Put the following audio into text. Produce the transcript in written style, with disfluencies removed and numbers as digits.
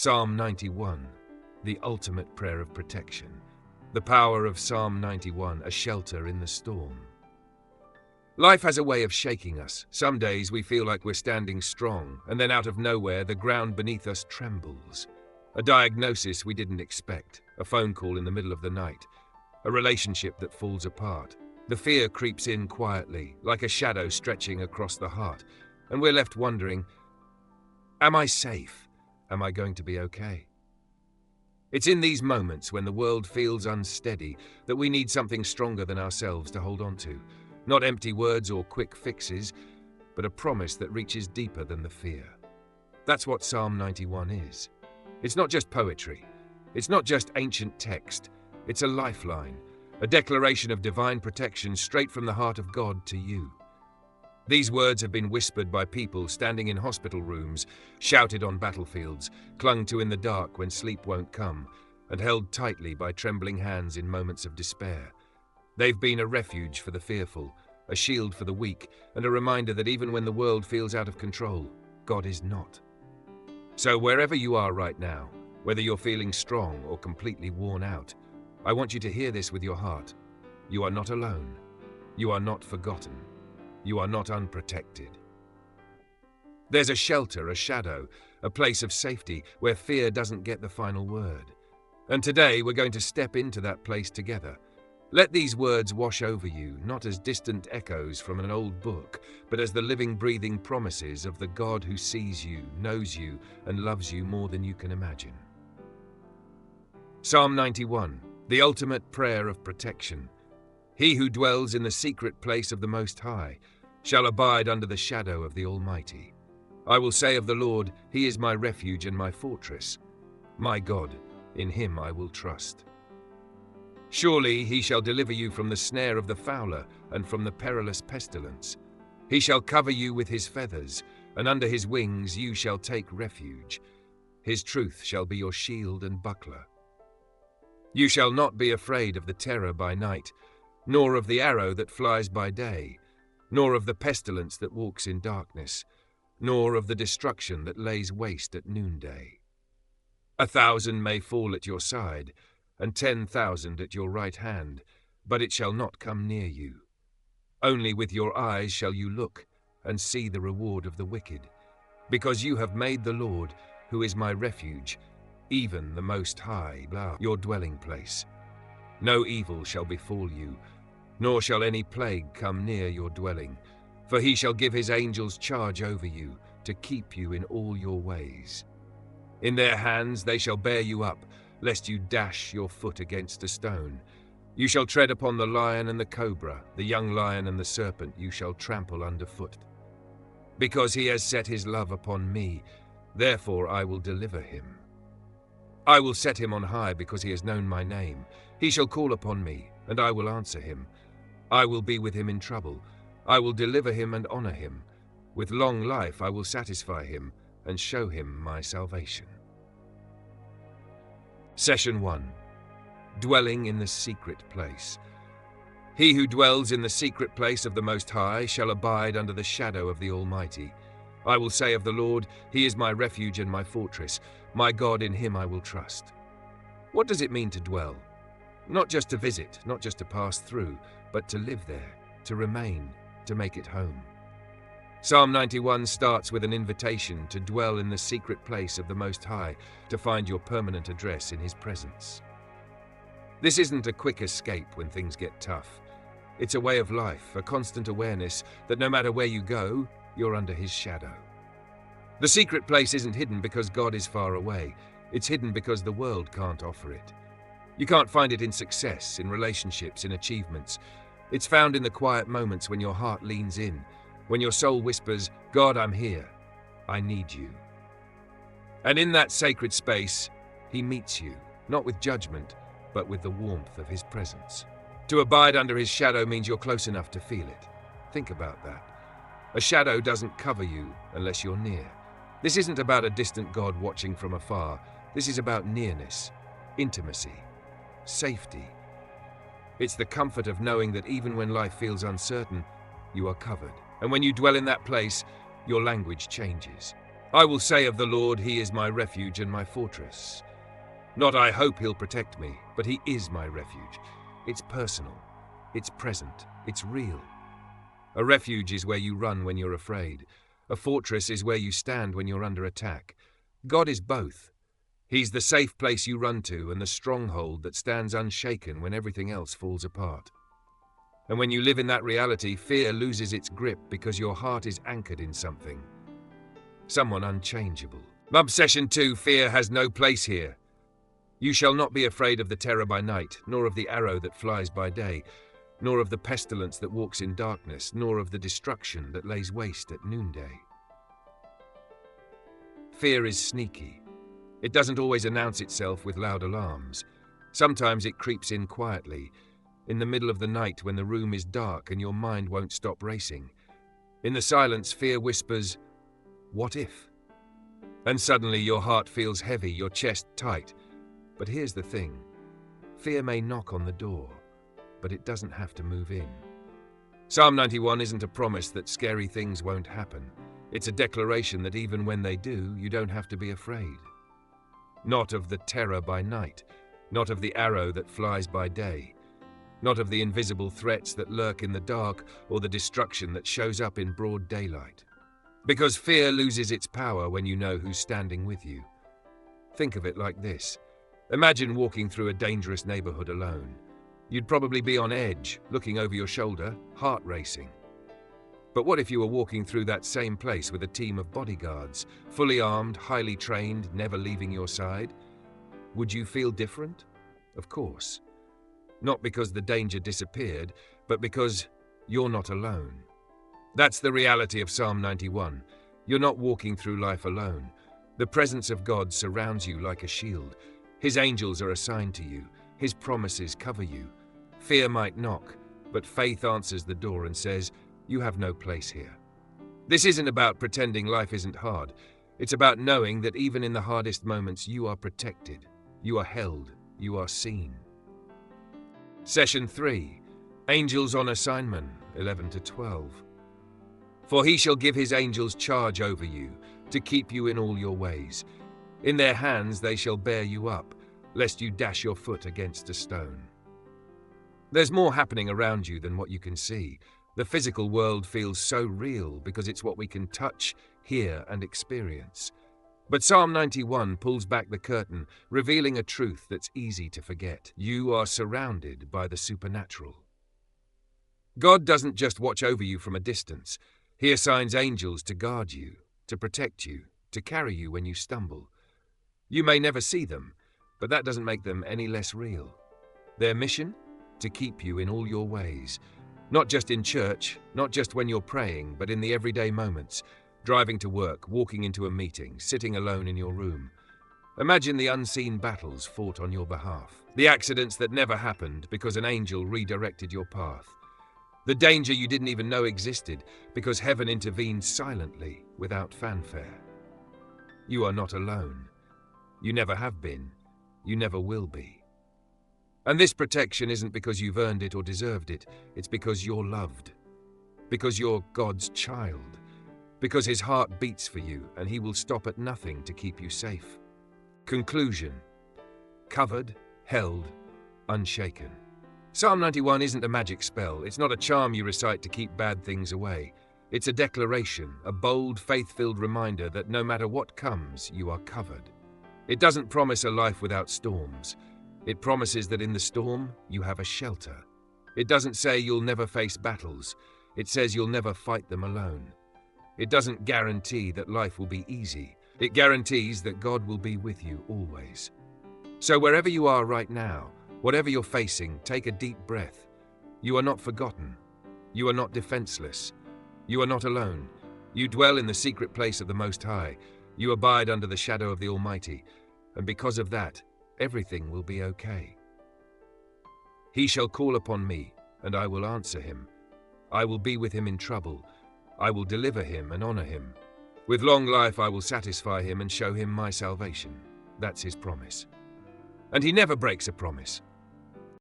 Psalm 91, the ultimate prayer of protection. The power of Psalm 91, a shelter in the storm. Life has a way of shaking us. Some days we feel like we're standing strong, and then out of nowhere, the ground beneath us trembles. A diagnosis we didn't expect, a phone call in the middle of the night, a relationship that falls apart. The fear creeps in quietly, like a shadow stretching across the heart, and we're left wondering, am I safe? Am I going to be okay? It's in these moments when the world feels unsteady that we need something stronger than ourselves to hold on to. Not empty words or quick fixes, but a promise that reaches deeper than the fear. That's what Psalm 91 is. It's not just poetry. It's not just ancient text. It's a lifeline, a declaration of divine protection straight from the heart of God to you. These words have been whispered by people standing in hospital rooms, shouted on battlefields, clung to in the dark when sleep won't come, and held tightly by trembling hands in moments of despair. They've been a refuge for the fearful, a shield for the weak, and a reminder that even when the world feels out of control, God is not. So wherever you are right now, whether you're feeling strong or completely worn out, I want you to hear this with your heart. You are not alone. You are not forgotten. You are not unprotected. There's a shelter, a shadow, a place of safety where fear doesn't get the final word. And today we're going to step into that place together. Let these words wash over you, not as distant echoes from an old book, but as the living, breathing promises of the God who sees you, knows you, and loves you more than you can imagine. Psalm 91, the ultimate prayer of protection. He who dwells in the secret place of the Most High shall abide under the shadow of the Almighty. I will say of the Lord, He is my refuge and my fortress. My God, in Him I will trust. Surely He shall deliver you from the snare of the fowler and from the perilous pestilence. He shall cover you with His feathers, and under His wings you shall take refuge. His truth shall be your shield and buckler. You shall not be afraid of the terror by night, nor of the arrow that flies by day, nor of the pestilence that walks in darkness, nor of the destruction that lays waste at noonday. 1,000 may fall at your side, and 10,000 at your right hand, but it shall not come near you. Only with your eyes shall you look and see the reward of the wicked, because you have made the Lord, who is my refuge, even the Most High, your dwelling place. No evil shall befall you, nor shall any plague come near your dwelling, for He shall give His angels charge over you, to keep you in all your ways. In their hands they shall bear you up, lest you dash your foot against a stone. You shall tread upon the lion and the cobra, the young lion and the serpent you shall trample underfoot. Because He has set His love upon me, therefore I will deliver Him. I will set Him on high because He has known my name. He shall call upon me, and I will answer Him. I will be with him in trouble. I will deliver him and honor him. With long life I will satisfy him and show him my salvation. Session 1. Dwelling in the secret place. He who dwells in the secret place of the Most High shall abide under the shadow of the Almighty. I will say of the Lord, He is my refuge and my fortress. My God, in Him I will trust. What does it mean to dwell? Not just to visit, not just to pass through, but to live there, to remain, to make it home. Psalm 91 starts with an invitation to dwell in the secret place of the Most High, to find your permanent address in His presence. This isn't a quick escape when things get tough. It's a way of life, a constant awareness that no matter where you go, you're under His shadow. The secret place isn't hidden because God is far away. It's hidden because the world can't offer it. You can't find it in success, in relationships, in achievements. It's found in the quiet moments when your heart leans in, when your soul whispers, God, I'm here. I need you. And in that sacred space, He meets you, not with judgment, but with the warmth of His presence. To abide under His shadow means you're close enough to feel it. Think about that. A shadow doesn't cover you unless you're near. This isn't about a distant God watching from afar. This is about nearness, intimacy, safety. It's the comfort of knowing that even when life feels uncertain, you are covered. And when you dwell in that place, your language changes. I will say of the Lord, He is my refuge and my fortress. Not I hope He'll protect me, but He is my refuge. It's personal, it's present, it's real. A refuge is where you run when you're afraid. A fortress is where you stand when you're under attack. God is both. He's the safe place you run to and the stronghold that stands unshaken when everything else falls apart. And when you live in that reality, fear loses its grip because your heart is anchored in something. Someone unchangeable. Obsession 2, fear has no place here. You shall not be afraid of the terror by night, nor of the arrow that flies by day, nor of the pestilence that walks in darkness, nor of the destruction that lays waste at noonday. Fear is sneaky. It doesn't always announce itself with loud alarms. Sometimes it creeps in quietly, in the middle of the night when the room is dark and your mind won't stop racing. In the silence, fear whispers, "What if?" And suddenly your heart feels heavy, your chest tight. But here's the thing. Fear may knock on the door, but it doesn't have to move in. Psalm 91 isn't a promise that scary things won't happen. It's a declaration that even when they do, you don't have to be afraid. Not of the terror by night, not of the arrow that flies by day, not of the invisible threats that lurk in the dark or the destruction that shows up in broad daylight. Because fear loses its power when you know who's standing with you. Think of it like this. Imagine walking through a dangerous neighborhood alone. You'd probably be on edge, looking over your shoulder, heart racing. But what if you were walking through that same place with a team of bodyguards, fully armed, highly trained, never leaving your side? Would you feel different? Of course. Not because the danger disappeared, but because you're not alone. That's the reality of Psalm 91. You're not walking through life alone. The presence of God surrounds you like a shield. His angels are assigned to you. His promises cover you. Fear might knock, but faith answers the door and says, "You have no place here." This isn't about pretending life isn't hard. It's about knowing that even in the hardest moments, you are protected. You are held. You are seen. Session 3. Angels on assignment, 11 to 12. For he shall give his angels charge over you, to keep you in all your ways. In their hands they shall bear you up, lest you dash your foot against a stone. There's more happening around you than what you can see. The physical world feels so real because it's what we can touch, hear, and experience. But Psalm 91 pulls back the curtain, revealing a truth that's easy to forget. You are surrounded by the supernatural. God doesn't just watch over you from a distance. He assigns angels to guard you, to protect you, to carry you when you stumble. You may never see them, but that doesn't make them any less real. Their mission? To keep you in all your ways. Not just in church, not just when you're praying, but in the everyday moments. Driving to work, walking into a meeting, sitting alone in your room. Imagine the unseen battles fought on your behalf. The accidents that never happened because an angel redirected your path. The danger you didn't even know existed because heaven intervened silently, without fanfare. You are not alone. You never have been. You never will be. And this protection isn't because you've earned it or deserved it. It's because you're loved. Because you're God's child. Because his heart beats for you and he will stop at nothing to keep you safe. Conclusion. Covered, held, unshaken. Psalm 91 isn't a magic spell. It's not a charm you recite to keep bad things away. It's a declaration, a bold, faith-filled reminder that no matter what comes, you are covered. It doesn't promise a life without storms. It promises that in the storm, you have a shelter. It doesn't say you'll never face battles. It says you'll never fight them alone. It doesn't guarantee that life will be easy. It guarantees that God will be with you always. So wherever you are right now, whatever you're facing, take a deep breath. You are not forgotten. You are not defenseless. You are not alone. You dwell in the secret place of the Most High. You abide under the shadow of the Almighty. And because of that, everything will be okay. He shall call upon me, and I will answer him. I will be with him in trouble. I will deliver him and honor him. With long life I will satisfy him and show him my salvation. That's his promise. And he never breaks a promise.